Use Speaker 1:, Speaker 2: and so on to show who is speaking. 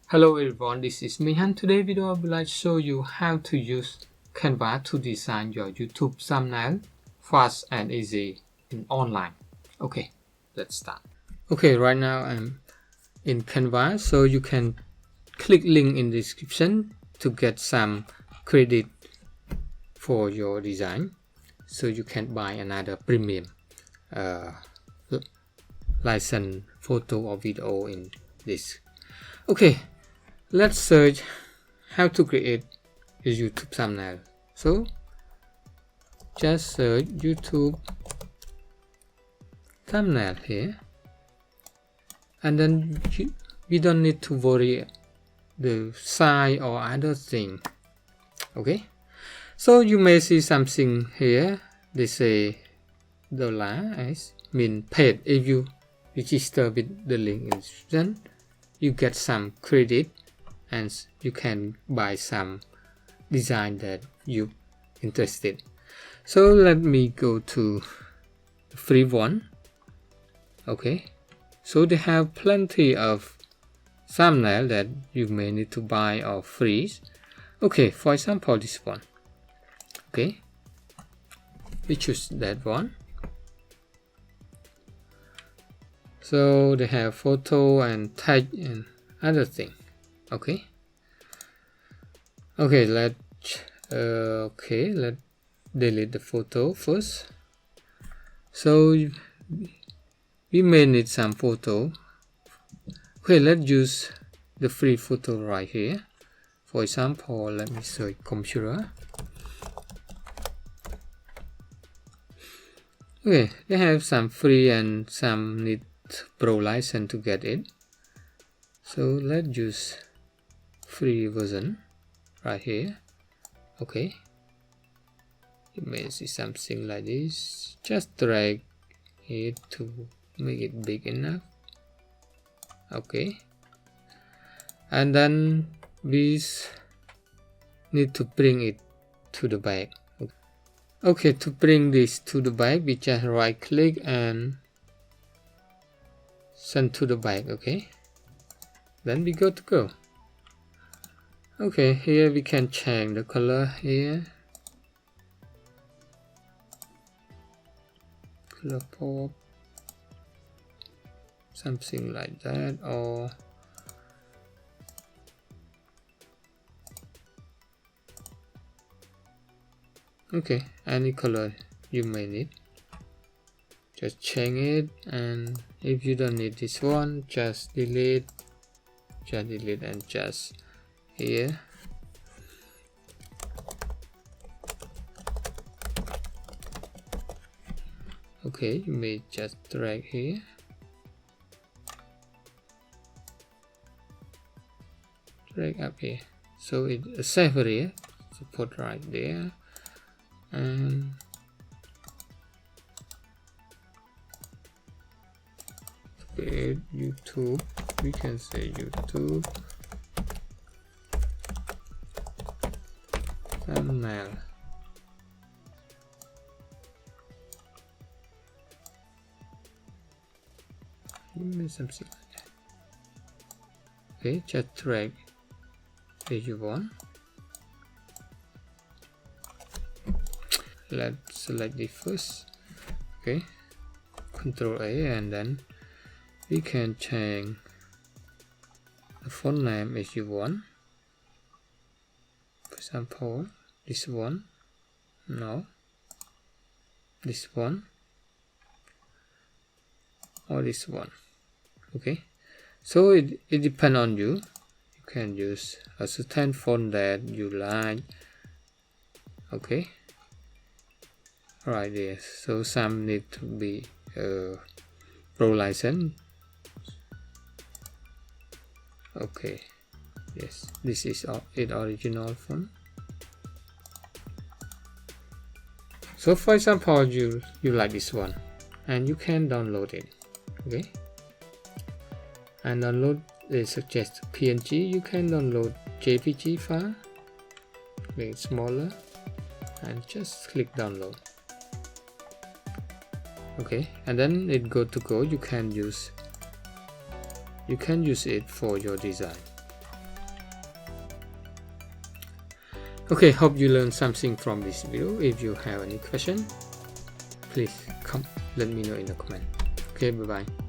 Speaker 1: Hello everyone, this is me, and today video I would like to show you how to use Canva to design your YouTube thumbnail fast and easy in online. Okay, let's start. Okay, right now I'm in Canva, so you can click link in the description to get some credit for your design, so you can buy another premium license photo or video in this. Okay, let's search how to create a YouTube thumbnail. So just search YouTube thumbnail here, and then we don't need to worry the size or other thing. Okay, so you may see something here. They say $s mean paid. If you register with the link in the description, you get some credit and you can buy some design that you interested. So let me go to the free one. Okay, so they have plenty of thumbnail that you may need to buy or freeze. Okay, for example this one. Okay, we choose that one. So they have photo and tag and other thing. Okay, let's delete the photo first. So we may need some photo. Okay, let's use the free photo right here. For example, let me search computer. Okay, they have some free and some need pro license to get it. So let's use free version right here. Okay, you may see something like this. Just drag it to make it big enough. Okay, and then we need to bring it to the back. Okay, to bring this to the back, we just right click and send to the back. Okay, then we go to go. Okay, here we can change the color here, color pop, something like that, or okay, any color you may need. Just change it, and if you don't need this one, just delete and just here. Okay, you may just drag here, drag up here, so it's safer here. So put right there, and YouTube, we can say YouTube thumbnail. Something like that. Okay, just drag if you want. Let's select it first. Okay, Control A, and then we can change the font name if you want. For example, this one, no, this one, or this one. Okay, so it depends on you. You can use a certain font that you like. Okay, right there. So some need to be pro license. Okay, yes, this is it original font. So for example, you like this one, and you can download it. Okay, and download, they suggest PNG. You can download JPG file, make it smaller, and just click download. Okay, and then it go to go. You can use it for your design. Okay, hope you learned something from this video. If you have any question, please let me know in the comment. Okay, bye bye.